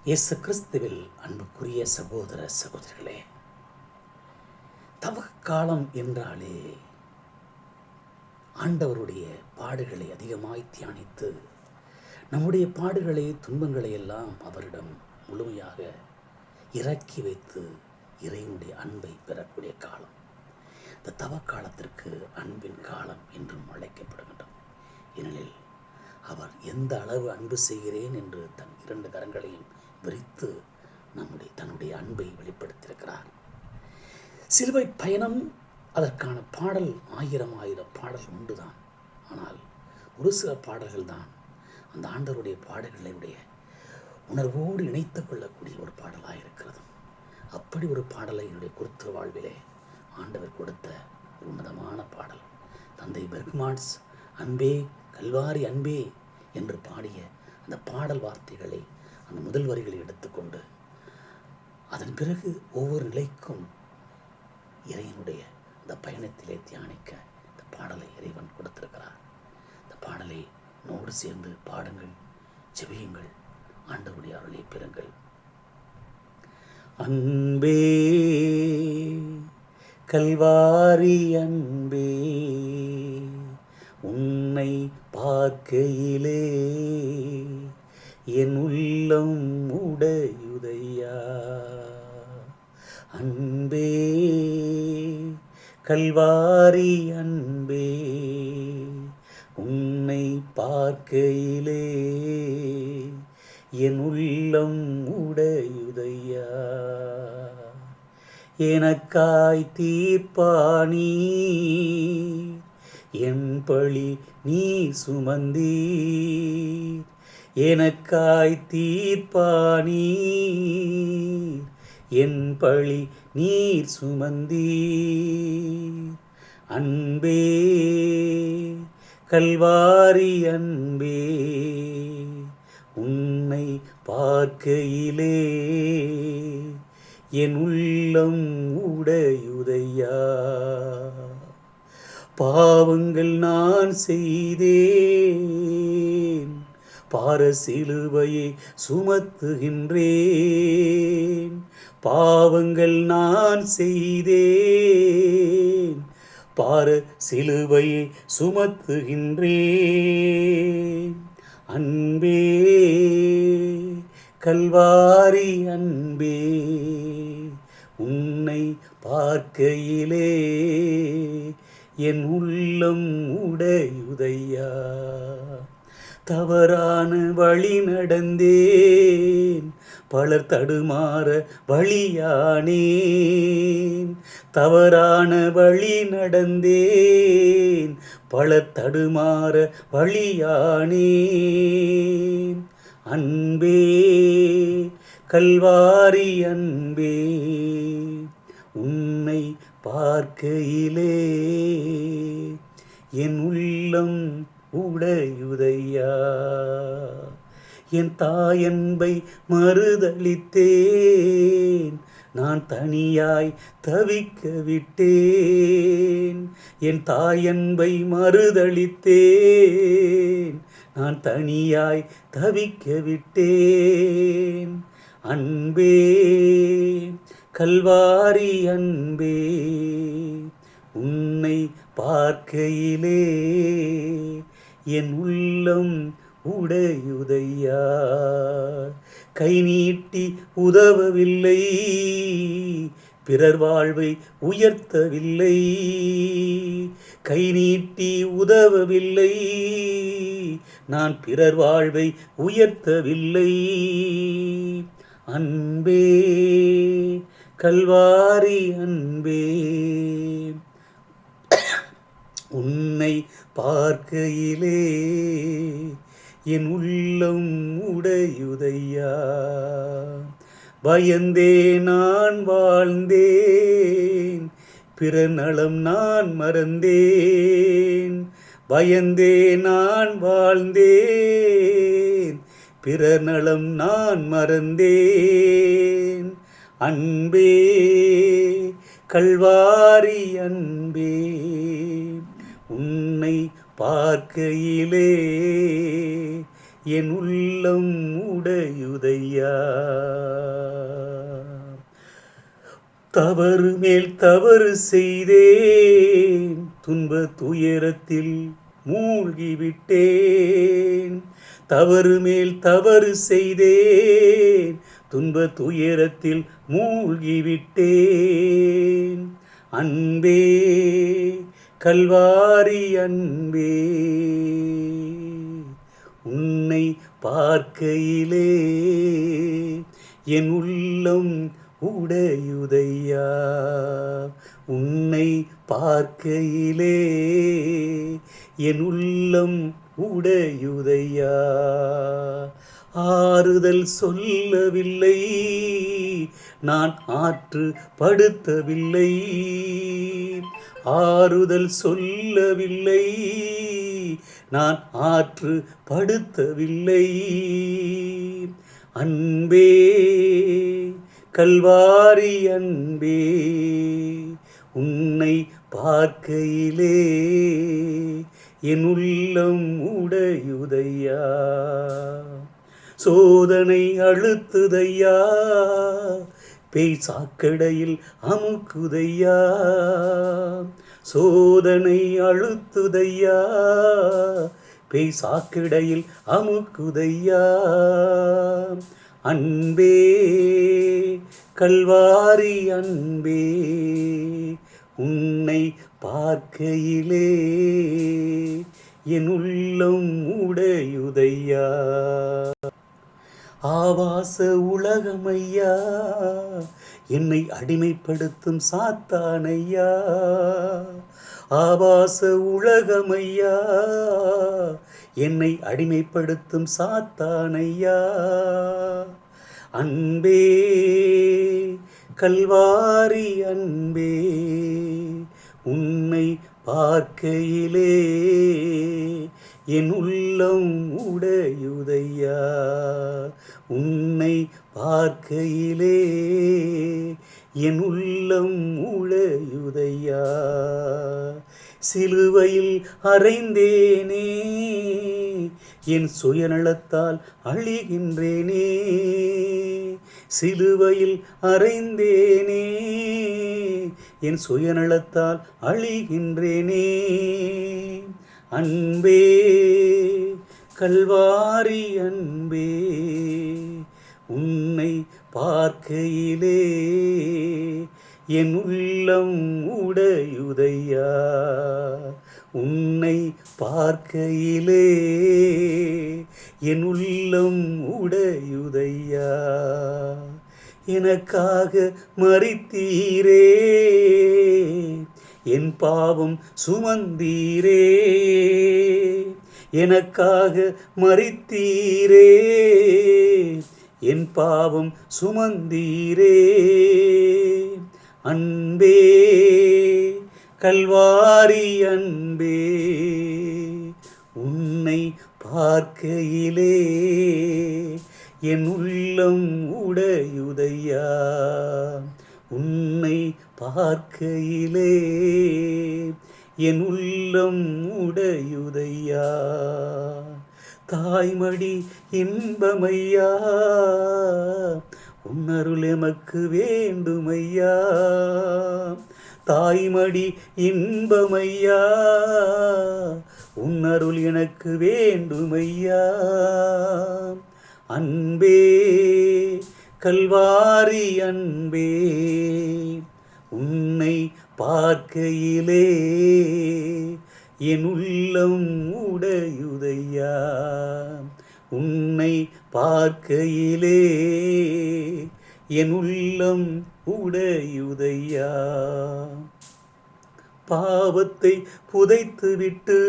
இயேசு கிறிஸ்துவில் அன்புக்குரிய சகோதர சகோதரிகளே, தவக்காலம் என்றாலே ஆண்டவருடைய பாடுகளை அதிகமாய் தியானித்து நம்முடைய பாடுகளை துன்பங்களை எல்லாம் அவரிடம் முழுமையாக இறக்கி வைத்து இறைவனுடைய அன்பை பெறக்கூடிய காலம். இந்த தவக்காலத்திற்கு அன்பின் காலம் என்றும் அழைக்கப்படுகின்றோம். ஏனெனில் அவர் எந்த அளவு அன்பு செய்கிறேன் என்று தன் 2 கரங்களையும் விரித்து தன்னுடைய அன்பை வெளிப்படுத்தியிருக்கிறார். சிலுவை பயணம் அதற்கான பாடல் ஆயிரம் பாடல் உண்டுதான். ஆனால் ஒரு சில பாடல்கள் தான் அந்த ஆண்டவருடைய பாடல்களுடைய உணர்வோடு இணைத்துக் கொள்ளக்கூடிய ஒரு பாடலாக இருக்கிறது. அப்படி ஒரு பாடலை என்னுடைய குருத்துவ வாழ்விலே ஆண்டவர் கொடுத்த ஒரு உன்னதமான பாடல். தந்தை பெர்க்மான்ஸ் அன்பே கல்வாரி அன்பே என்று பாடிய அந்த பாடல் வார்த்தைகளை அந்த முதல் வரிகளை எடுத்துக்கொண்டு அதன் பிறகு ஒவ்வொரு நிலைக்கும் இறைவனுடைய இந்த பயணத்திலே தியானிக்க இந்த பாடலை இறைவன் கொடுத்திருக்கிறார். இந்த பாடலை நோடு சேர்ந்து பாடுங்கள், ஜெபியுங்கள், ஆண்டவருடைய அருளை பெறுங்கள். அன்பே கல்வாரி அன்பே, உன்னை பார்க்கையிலே என் உள்ளம் உடையுதையா. அன்பே கல்வாரி அன்பே, உன்னை பார்க்கையிலே என் உள்ளம் உடையுதையா. எனக்காய் தீர்ப்பானி என் பழி நீ சுமந்தீர். எனக்காய் தீர்ப்பானி என் பழி நீர் சுமந்தீர். அன்பே கல்வாரி அன்பே, உன்னை பார்க்கையிலே என் உள்ளம் உடையுதையா. பாவங்கள் நான் செய்தேன், பார சிலுவையை சுமத்துகின்றேன். பாவங்கள் நான் செய்தேன், பார சிலுவையை சுமத்துகின்றேன். அன்பே கல்வாரி அன்பே, உன்னை பார்க்கையிலே என் உள்ளம் உடையுதையா. தவறான வழி நடந்தேன், பலர் தடுமாற வழியானேன். தவறான வழி நடந்தேன், பலர் தடுமாற வழியானேன். அன்பே கல்வாரி அன்பே, உன்னை பார்க்கையிலே என் உள்ளம் உடையுதையா. என் தாயன்பை மறுதளித்தேன், நான் தனியாய் தவிக்க விட்டேன். என் தாயன்பை மறுதளித்தேன், நான் தனியாய் தவிக்க விட்டேன். அன்பே கல்வாரி அன்பே, உன்னை பார்க்கையிலே என் உள்ளம் உடையுதையா. கை நீட்டி உதவவில்லை, பிறர் வாழ்வை உயர்த்தவில்லை. கை நீட்டி உதவவில்லை, நான் பிறர் வாழ்வை உயர்த்தவில்லை. அன்பே கல்வாரி அன்பே, உன்னை பார்க்கையிலே என் உள்ளம் உடையுதையா. பயந்தே நான் வாழ்ந்தேன், பிற நலம் நான் மறந்தேன். பயந்தே நான் வாழ்ந்தேன், பிற நலம் நான் மறந்தேன். அன்பே கல்வாரி அன்பே, உன்னை பார்க்கையிலே என் உள்ளம் உடையுதையா. தவறு மேல் தவறு செய்தேன், துன்ப துயரத்தில் மூழ்கிவிட்டேன். தவறு மேல் தவறு செய்தேன், துன்ப துயரத்தில் மூழ்கிவிட்டேன். அன்பே கல்வாரி அன்பே, உன்னை பார்க்கையிலே என் உள்ளம் உடையுதையா. உன்னை பார்க்கையிலே என் உள்ளம் உடையுதையா. ஆறுதல் சொல்லவில்லை, நான் ஆற்று படுத்தவில்லை. ஆறுதல் சொல்லவில்லை, நான் ஆற்று படுத்தவில்லை. அன்பே கல்வாரி அன்பே, உன்னை பார்க்கையிலே என் உள்ளம் உடையுதையா. சோதனை அழுத்துதையா, பேய் சாக்கடையில் அமுக்குதையா. சோதனை அழுத்துதையா, பேய் சாக்கடையில் அமுக்குதையா. அன்பே கல்வாரி அன்பே, உன்னை பார்க்கையிலே என் உள்ளம் உடையுதையா. ஆபாச உலகமையா, என்னை அடிமைப்படுத்தும் சாத்தானையா. ஆபாச உலகமையா, என்னை அடிமைப்படுத்தும் சாத்தானையா. அன்பே கல்வாரி அன்பே, உன்னை பார்க்கையிலே என் உள்ளம் உடையுதையா. உன்னை பார்க்கையிலே என் உள்ளம் உடையுதையா. சிலுவையில் அறைந்தேனே, என் சுயநலத்தால் அழிகின்றேனே. சிலுவையில் அறைந்தேனே, என் சுயநலத்தால் அழிகின்றேனே. அன்பே கல்வாரி அன்பே, உன்னை பார்க்கையிலே என் உள்ளம் உடையுதையா. உன்னை பார்க்கையிலே என் உள்ளம் உடையுதையா. எனக்காக மரித்தீரே, என் பாவம் சுமந்தீரே. எனக்காக மரித்தீரே, என் பாவம் சுமந்தீரே. அன்பே கல்வாரி அன்பே, உன்னை பார்க்கையிலே என் உள்ளம் உடையுதையா. உன்னை பார்க்கையிலே என் உள்ளம் உடையுதையா. தாய்மடி இன்பமையா, உன்னருள் எமக்கு வேண்டுமையா. தாய்மடி இன்பமையா, உன்னருள் எனக்கு வேண்டுமையா. அன்பே கல்வாரி அன்பே, உன்னை பார்க்கையிலே என் உள்ளம் உடையுதையா. உன்னை பார்க்கையிலே என் உள்ளம் உடையுதையா. பாவத்தை புதைத்துவிட்டு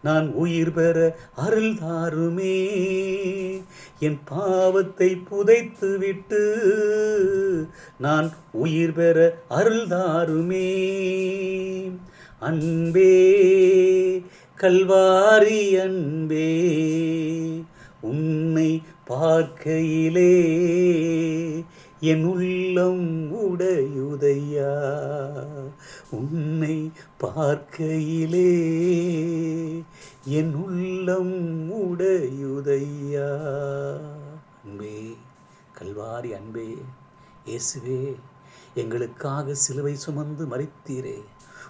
நான் உயிர் பெற அருள் தாருமே. என் பாவத்தை புதைத்துவிட்டு நான் உயிர் பெற அருள் தாருமே. அன்பே கல்வாரி அன்பே, உன்னை பார்க்கையிலே என் உள்ளம் உடையுதையா. உன்னை பார்க்கையிலே என் உள்ளம் உடையுதையா. அன்பே, கல்வாரி அன்பே, இயேசுவே, எங்களுக்காக சிலுவை சுமந்து மரித்தீரே.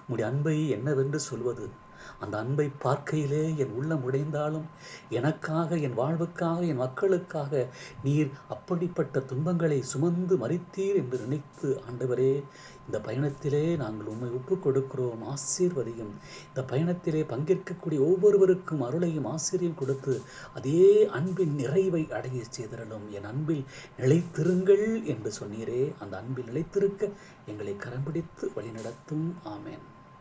உம்முடைய அன்பை என்னவென்று சொல்வது? அந்த அன்பை பார்க்கையிலே என் உள்ளம் உடைந்தாலும், எனக்காக, என் வாழ்வுக்காக, என் மக்களுக்காக நீர் அப்படிப்பட்ட துன்பங்களை சுமந்து மரித்தீர் என்று நினைத்து, ஆண்டவரே, இந்த பயணத்திலே நாங்கள் உம்மை ஒப்புக் கொடுக்கிறோம், ஆசீர்வதியும். இந்த பயணத்திலே பங்கேற்கக்கூடிய ஒவ்வொருவருக்கும் அருளையும் ஆசீர்வையும் கொடுத்து அதே அன்பின் நிறைவை அடைய செய்திடலும். என் அன்பில் நிலைத்திருங்கள் என்று சொன்னீரே, அந்த அன்பில் நிலைத்திருக்க எங்களை கரம் பிடித்து வழிநடத்தும். ஆமென்.